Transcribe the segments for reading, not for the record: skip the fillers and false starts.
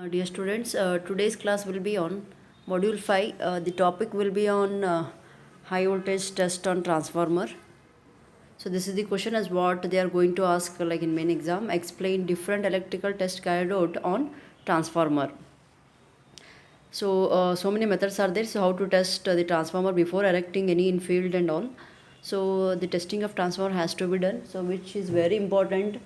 Dear students, today's class will be on module 5. The topic will be on high voltage test on transformer. So this is the question as what they are going to ask like in main exam. Explain different electrical test carried out on transformer. So many methods are there. So how to test the transformer before erecting any in field and all. So the testing of transformer has to be done. So which is very important.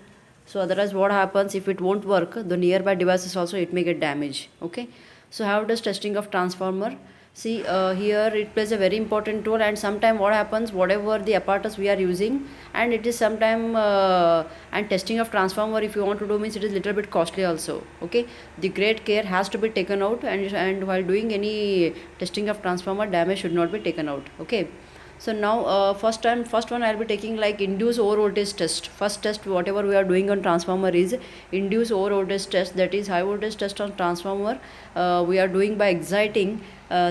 So otherwise what happens if it won't work, the nearby devices also it may get damaged. Okay. So how does testing of transformer? See here it plays a very important role, and sometime what happens, whatever the apparatus we are using, and it is sometime and testing of transformer if you want to do means it is little bit costly also. Okay, the great care has to be taken out, and while doing any testing of transformer, damage should not be taken out. Okay. So now first one I'll be taking like induce over voltage test. First test whatever we are doing on transformer is induce over voltage test, that is high voltage test on transformer. We are doing by exciting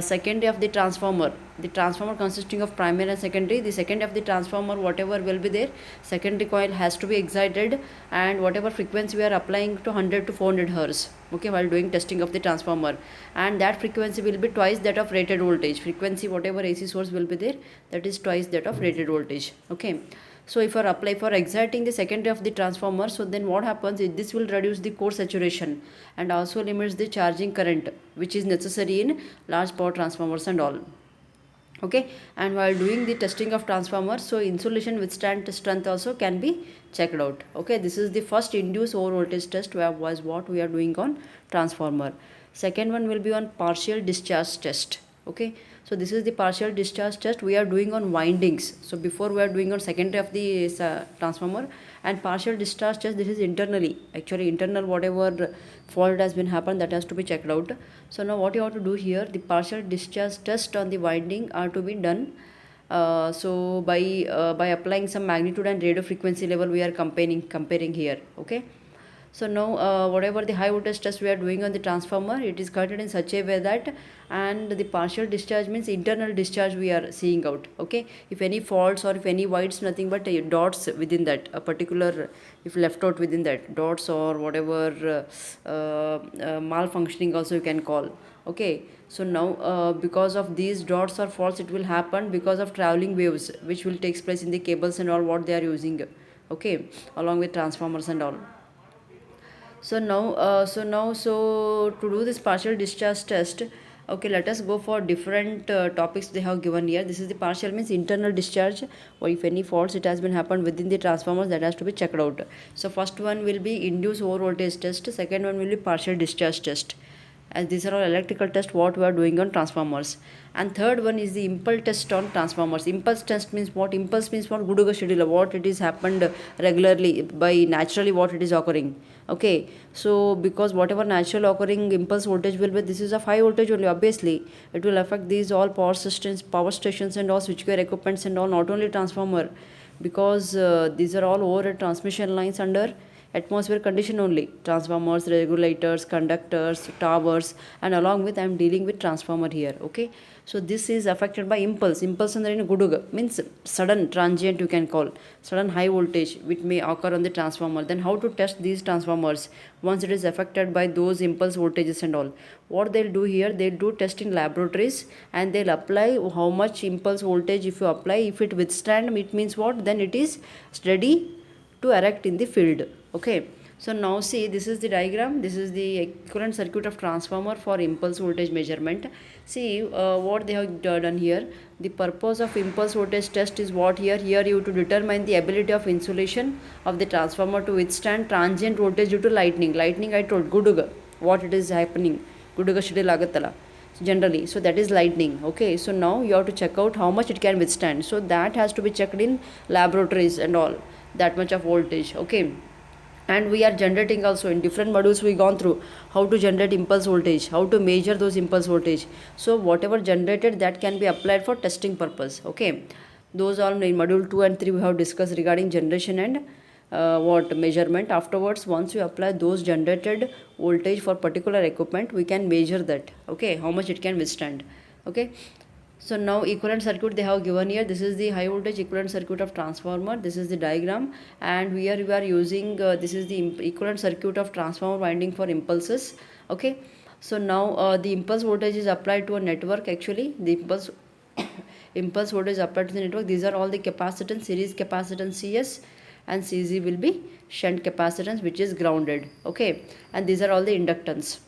secondary of the transformer. The transformer consisting of primary and secondary. The secondary of the transformer whatever will be there, secondary coil has to be excited, and whatever frequency we are applying to 100 to 400 hertz. Okay, while doing testing of the transformer, and that frequency will be twice that of rated voltage. Frequency whatever AC source will be there, that is twice that of rated voltage. Okay. So if you apply for exciting the secondary of the transformer, so then what happens is this will reduce the core saturation and also limits the charging current which is necessary in large power transformers and all. Okay, and while doing the testing of transformer, so insulation withstand strength also can be checked out. Okay, this is the first induced over voltage test was what we are doing on transformer. Second one will be on partial discharge test. Okay, so this is the partial discharge test we are doing on windings. So before we are doing on secondary of the transformer, and partial discharge test, this is internally, actually internal whatever fault has been happened, that has to be checked out. So now what you have to do here, the partial discharge test on the winding are to be done. So by applying some magnitude and radio frequency level we are comparing here. Okay. So now whatever the high voltage test we are doing on the transformer, it is conducted in such a way that, and the partial discharge means internal discharge we are seeing out. Okay, if any faults or if any voids, nothing but dots within that a particular, if left out within that dots or whatever malfunctioning also you can call. Okay, so now because of these dots or faults it will happen because of traveling waves which will takes place in the cables and all what they are using. Okay, along with transformers and all. So to do this partial discharge test, okay, let us go for different topics they have given here. This is the partial means internal discharge, or if any faults it has been happened within the transformers, that has to be checked out. So first one will be induced over voltage test. Second one will be partial discharge test. As these are all electrical tests what we are doing on transformers. And third one is the impulse test on transformers. Impulse test means what? Impulse means what? Guduga schedule, what it is happened regularly by naturally what it is occurring. Okay, so because whatever natural occurring impulse voltage will be, this is of high voltage only, obviously it will affect these all power stations and all switchgear equipments and all, not only transformer, because these are all overhead transmission lines under atmosphere condition only. Transformers, regulators, conductors, towers, and along with I am dealing with transformer here. Okay, so this is affected by impulse and then guduga means sudden transient, you can call sudden high voltage which may occur on the transformer. Then how to test these transformers once it is affected by those impulse voltages and all? What they'll do here, they'll do test in laboratories and they'll apply how much impulse voltage. If you apply, if it withstand, it means what? Then it is steady to erect in the field. Okay, so now see, this is the diagram. This is the equivalent circuit of transformer for impulse voltage measurement. See what they have done here. The purpose of impulse voltage test is what here you have to determine the ability of insulation of the transformer to withstand transient voltage due to lightning. I told guduga what it is happening, guduga shidil agattala generally, so that is lightning. Okay, so now you have to check out how much it can withstand, so that has to be checked in laboratories and all, that much of voltage. Okay, and we are generating also in different modules we gone through how to generate impulse voltage, how to measure those impulse voltage. So whatever generated, that can be applied for testing purpose. Okay, those all in module 2 and 3 we have discussed regarding generation and what measurement. Afterwards, once you apply those generated voltage for particular equipment, we can measure that. Okay, how much it can withstand. Okay, so now equivalent circuit they have given here. This is the high voltage equivalent circuit of transformer. This is the diagram, and here we are using this is the equivalent circuit of transformer winding for impulses. Okay, so now the impulse voltage is applied to a network. Actually, the impulse voltage applied to the network. These are all the capacitance, series capacitance Cs, and Cz will be shunt capacitance, which is grounded. Okay, and these are all the inductance.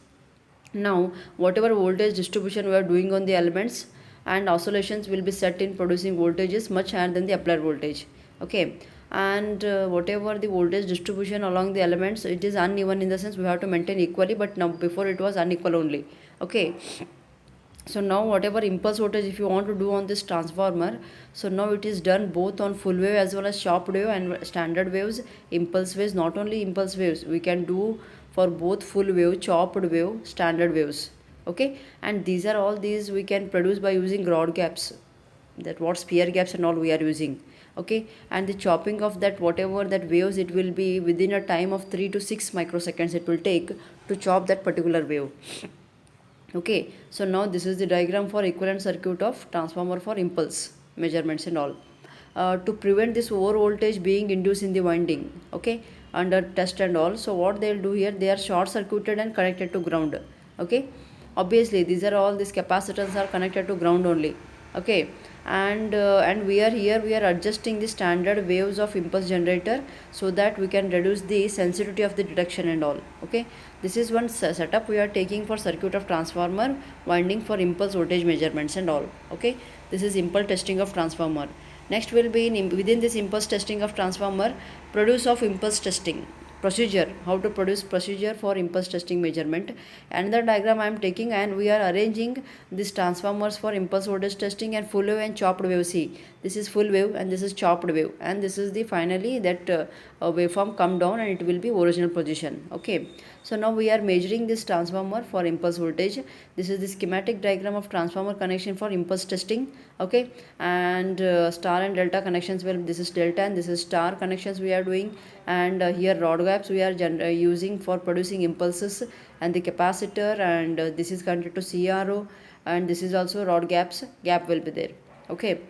Now, whatever voltage distribution we are doing on the elements, and oscillations will be set in producing voltages much higher than the applied voltage. Okay, and whatever the voltage distribution along the elements, it is uneven, in the sense we have to maintain equally, but now before it was unequal only. Okay, so now whatever impulse voltage if you want to do on this transformer, so now it is done both on full wave as well as chopped wave and standard waves, impulse waves. Not only impulse waves, we can do for both full wave, chopped wave, standard waves. Okay, and these are all these we can produce by using rod gaps, that what sphere gaps and all we are using. Okay, and the chopping of that whatever that waves, it will be within a time of 3 to 6 microseconds it will take to chop that particular wave. Okay, so now this is the diagram for equivalent circuit of transformer for impulse measurements and all. To prevent this over voltage being induced in the winding, okay, under test and all, so what they'll do here, they are short circuited and connected to ground. Okay, obviously these are all, these capacitors are connected to ground only. Okay, and we are here, we are adjusting the standard waves of impulse generator, so that we can reduce the sensitivity of the detection and all. Okay, this is one setup we are taking for circuit of transformer winding for impulse voltage measurements and all. Okay, this is impulse testing of transformer. Next will be within this impulse testing of transformer, produce of impulse testing procedure, how to produce procedure for impulse testing measurement. Another diagram I am taking, and we are arranging these transformers for impulse voltage testing and full wave and chopped wave. See, this is full wave and this is chopped wave, and this is the finally that waveform come down and it will be original position. Okay, so now we are measuring this transformer for impulse voltage. This is the schematic diagram of transformer connection for impulse testing. Okay, and star and delta connections, well, this is delta and this is star connections we are doing, and here rod gaps we are using for producing impulses, and the capacitor, and this is connected to CRO, and this is also rod gap will be there. Okay,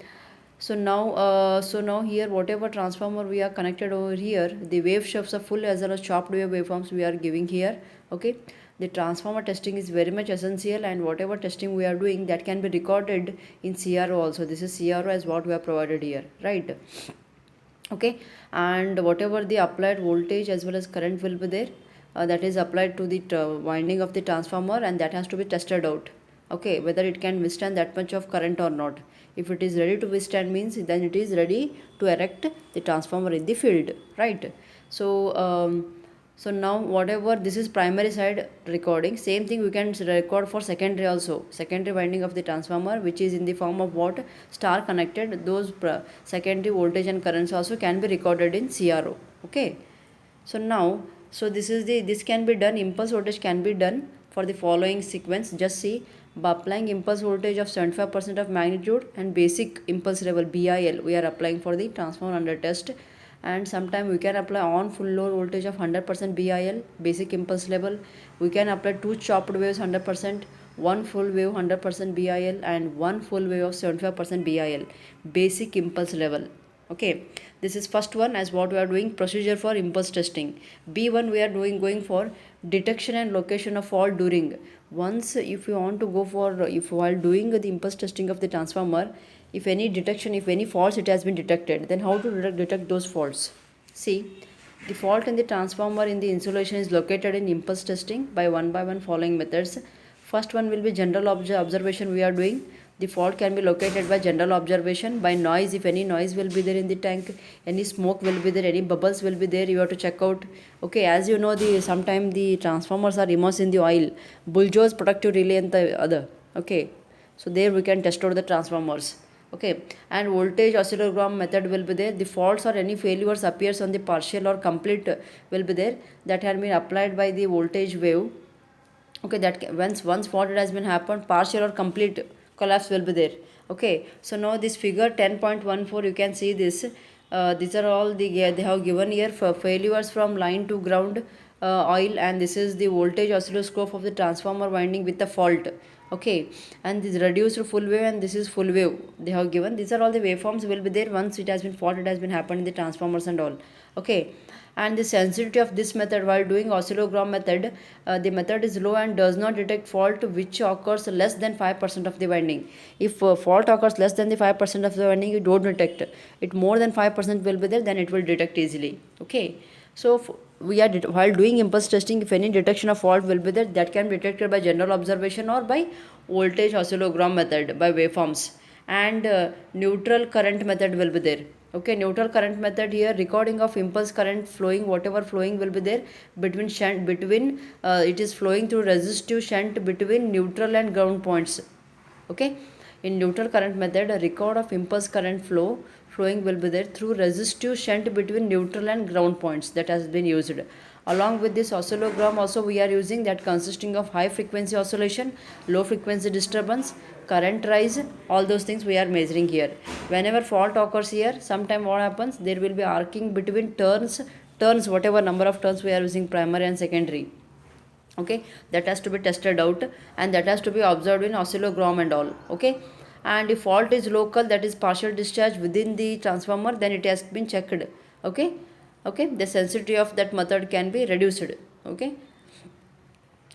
so now here whatever transformer we are connected over here, the wave shapes are full as well as chopped wave waveforms we are giving here. Okay, the transformer testing is very much essential, and whatever testing we are doing, that can be recorded in CRO also. This is CRO as what we are provided here, right? Okay, and whatever the applied voltage as well as current will be there, that is applied to the winding of the transformer, and that has to be tested out. Okay, whether it can withstand that much of current or not. If it is ready to withstand, means then it is ready to erect the transformer in the field, right? So now whatever, this is primary side recording, same thing we can record for secondary also. Secondary winding of the transformer, which is in the form of what, star connected, those secondary voltage and currents also can be recorded in CRO. Okay, so now, so this is the, this can be done, impulse voltage can be done for the following sequence. Just see, by applying impulse voltage of 75% of magnitude and basic impulse level BIL, we are applying for the transformer under test. And sometime we can apply on full load voltage of 100% BIL, basic impulse level. We can apply two chopped waves 100%, one full wave 100% BIL, and one full wave of 75% BIL, basic impulse level. Okay, this is first one as what we are doing procedure for impulse testing. B1 we are doing going for detection and location of fault during. Once if you want to go for, if while doing the impulse testing of the transformer, if any detection, if any faults it has been detected, then how to detect those faults. See, the fault in the transformer in the insulation is located in impulse testing by one following methods. First one will be general observation we are doing. The fault can be located by general observation, by noise, if any noise will be there in the tank, any smoke will be there, any bubbles will be there, you have to check out. Okay, as you know, the sometime the transformers are immersed in the oil, bulldozers, protective relay and the other. Okay, so there we can test out the transformers. Okay, and voltage oscillogram method will be there. The faults or any failures appears on the partial or complete will be there, that have been applied by the voltage wave. Okay, that once fault it has been happened, partial or complete collapse will be there. Okay, so now this figure 10.14, you can see this, these are all the, they have given here for failures from line to ground oil, and this is the voltage oscilloscope of the transformer winding with the fault. Okay, and this reduced full wave and this is full wave they have given. These are all the waveforms will be there once it has been fault, it has been happened in the transformers and all. Okay, And the sensitivity of this method while doing oscillogram method, the method is low and does not detect fault which occurs less than 5% of the winding. If fault occurs less than the 5% of the winding, you don't detect it. More than 5% will be there, then it will detect easily. Okay, so we are while doing impulse testing, if any detection of fault will be there, that can be detected by general observation or by voltage oscillogram method by waveforms. And neutral current method will be there. Okay, neutral current method, here recording of impulse current flowing, whatever flowing will be there between shunt, between it is flowing through resistive shunt between neutral and ground points. Okay, in neutral current method, a record of impulse current flowing will be there through resistive shunt between neutral and ground points, that has been used. Along with this oscillogram also we are using, that consisting of high frequency oscillation, low frequency disturbance, current rise, all those things we are measuring here. Whenever fault occurs here, sometime what happens, there will be arcing between turns, whatever number of turns we are using, primary and secondary. Okay, that has to be tested out, and that has to be observed in oscillogram and all. Okay, and if fault is local, that is partial discharge within the transformer, then it has been checked. Okay, okay, the sensitivity of that method can be reduced. Okay,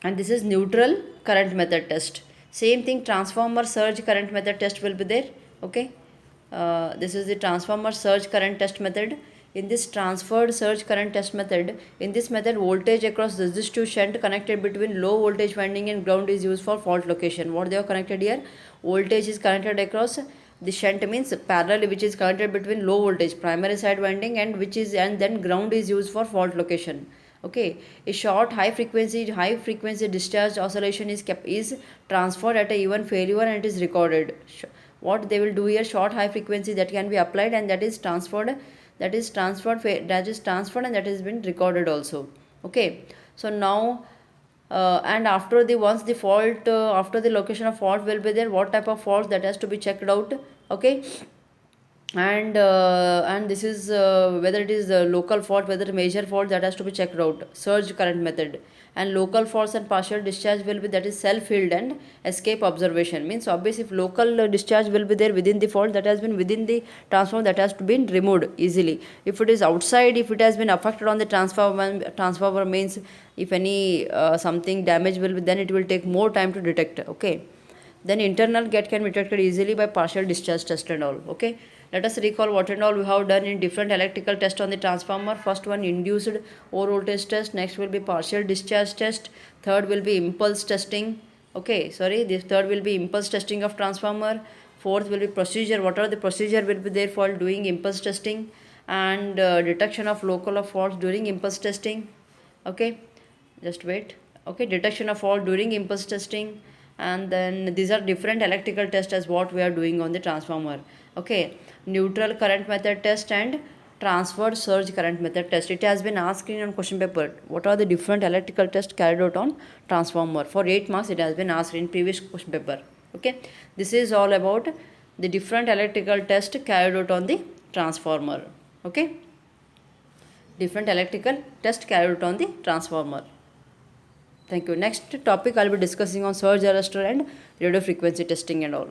and this is neutral current method test. Same thing, transformer surge current method test will be there. Okay, this is the transformer surge current test method. In this transferred surge current test method, in this method voltage across resistive shunt connected between low voltage winding and ground is used for fault location. What they are connected here, voltage is connected across the shunt, means parallel, which is connected between low voltage primary side winding and which is, and then ground is used for fault location. Okay, a short high frequency discharge oscillation is transferred at a even failure and it is recorded. What they will do here, short high frequency that can be applied and that is transferred, and that has been recorded also. Okay, so now and after the once the fault, after the location of fault will be there, what type of fault, that has to be checked out. Okay, and this is whether it is a local fault, whether major fault, that has to be checked out, surge current method. And local faults and partial discharge will be, that is self healed and escape observation, means obviously if local discharge will be there within the fault, that has been within the transformer, that has to be removed easily. If it is outside, if it has been affected on the transformer means if any something damage will be, then it will take more time to detect. Okay, then internal get can be detected easily by partial discharge test and all. Okay, let us recall what and all we have done in different electrical test on the transformer. First one, induced over voltage test. Next will be partial discharge test. Third will be impulse testing. Okay, sorry, this third will be impulse testing of transformer. Fourth will be procedure, what are the procedure will be there for doing impulse testing, and detection of local of faults during impulse testing. Okay, just wait. Okay, detection of fault during impulse testing, and then these are different electrical tests as what we are doing on the transformer. Okay, neutral current method test and transferred surge current method test. It has been asked in on question paper, what are the different electrical tests carried out on transformer. For 8 marks it has been asked in previous question paper. Okay, this is all about the different electrical test carried out on the transformer. Okay, different electrical test carried out on the transformer. Thank you. Next topic I'll be discussing on surge arrestor and radio frequency testing and all.